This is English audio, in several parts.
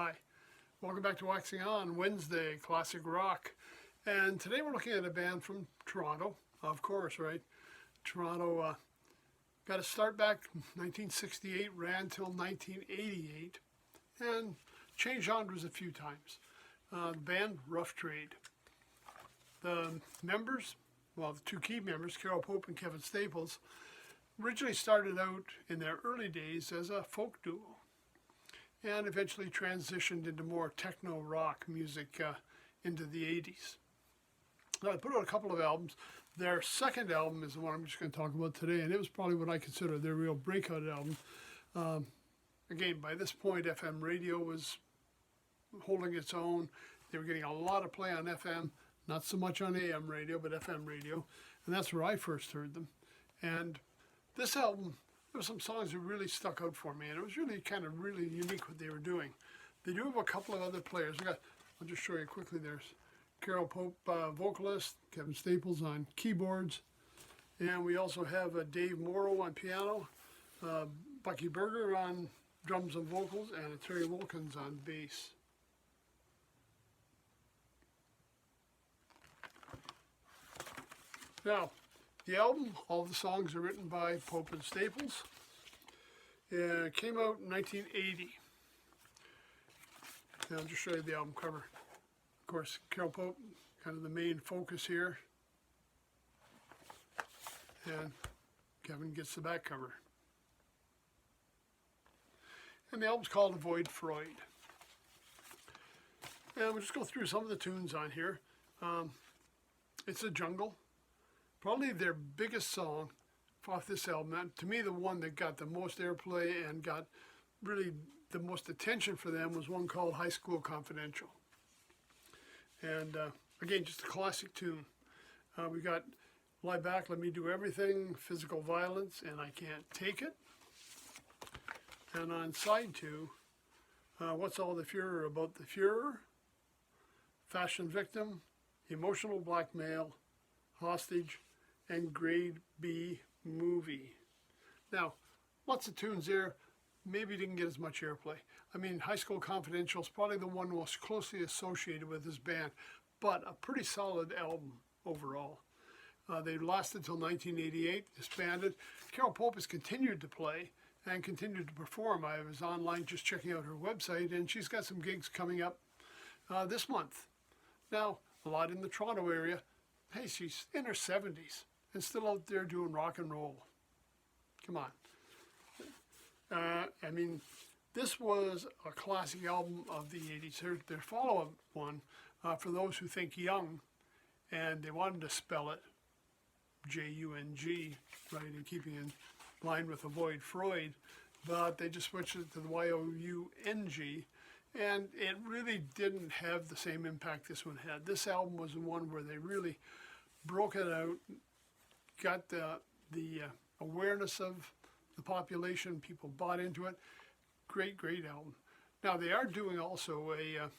Hi, welcome back to Waxing On Wednesday, Classic Rock. And today we're looking at a band from Toronto, of course, right? Toronto got a start back in 1968, ran till 1988, and changed genres a few times. The band, Rough Trade. The members, well, the two key members, Carol Pope and Kevin Staples, originally started out in their early days as a folk duo, and eventually transitioned into more techno rock music into the 80s. Now, I put out a couple of albums. Their second album is the one I'm just going to talk about today, and it was probably what I consider their real breakout album. Again, by this point, FM radio was holding its own. They were getting a lot of play on FM, not so much on AM radio, but FM radio, and that's where I first heard them. And this album, there were some songs that really stuck out for me, and it was really really unique what they were doing. They do have a couple of other players. I'll just show you quickly. There's Carol Pope, vocalist, Kevin Staples on keyboards, and we also have Dave Morrow on piano, Bucky Berger on drums and vocals, and Terry Wilkins on bass. Now, the album, all the songs are written by Pope and Staples. It came out in 1980. And I'll just show you the album cover. Of course, Carol Pope, kind of the main focus here. And Kevin gets the back cover. And the album's called Avoid Freud. And we'll just go through some of the tunes on here. It's a Jungle. Probably their biggest song off this album, and to me the one that got the most airplay and got really the most attention for them was one called High School Confidential. And again, just a classic tune. We got Lie Back, Let Me Do Everything, Physical Violence, and I Can't Take It. And on side 2, What's All the Furor About the Furor, Fashion Victim, Emotional Blackmail, Hostage, and Grade B Movie. Now, lots of tunes there, maybe didn't get as much airplay. I mean, High School Confidential is probably the one most closely associated with this band, but a pretty solid album overall. They lasted until 1988, disbanded. Carol Pope has continued to play and continued to perform. I was online just checking out her website, and she's got some gigs coming up this month. Now, a lot in the Toronto area. Hey, she's in her 70s and still out there doing rock and roll. Come on. I mean, this was a classic album of the 80s. Their follow-up one, for those who think young, and they wanted to spell it J-U-N-G, right, in keeping in line with Avoid Freud, but they just switched it to the Y-O-U-N-G, and it really didn't have the same impact this one had. This album was the one where they really broke it out, got the awareness of the population, people bought into it. Great album. Now they are doing also they're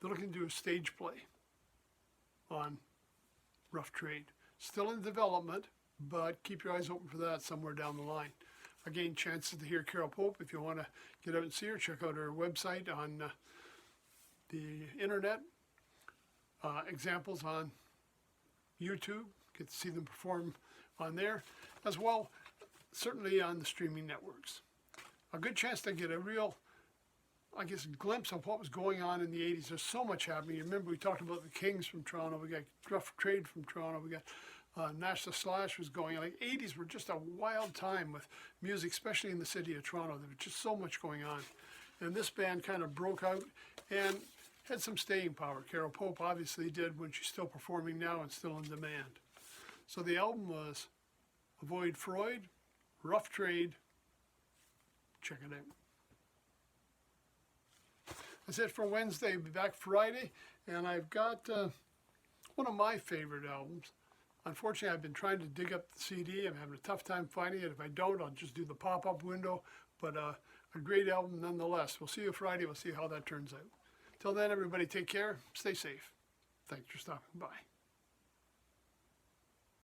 looking to do a stage play on Rough Trade. Still in development, but keep your eyes open for that somewhere down the line. Again, chances to hear Carol Pope. If you want to get out and see her, check out her website on the internet. Examples on YouTube. Get to see them perform on there. As well, certainly on the streaming networks. A good chance to get a real, I guess, glimpse of what was going on in the 80s. There's so much happening. You remember we talked about the Kings from Toronto. We got Rough Trade from Toronto. We got Nash the Slash was going on. Like 80s were just a wild time with music, especially in the city of Toronto. There was just so much going on. And this band kind of broke out and had some staying power. Carol Pope obviously did when she's still performing now and still in demand. So the album was Avoid Freud, Rough Trade. Check it out. That's it for Wednesday. I'll be back Friday, and I've got one of my favorite albums. Unfortunately, I've been trying to dig up the CD. I'm having a tough time finding it. If I don't, I'll just do the pop-up window. But a great album nonetheless. We'll see you Friday. We'll see how that turns out. Till then, everybody take care. Stay safe. Thanks for stopping by.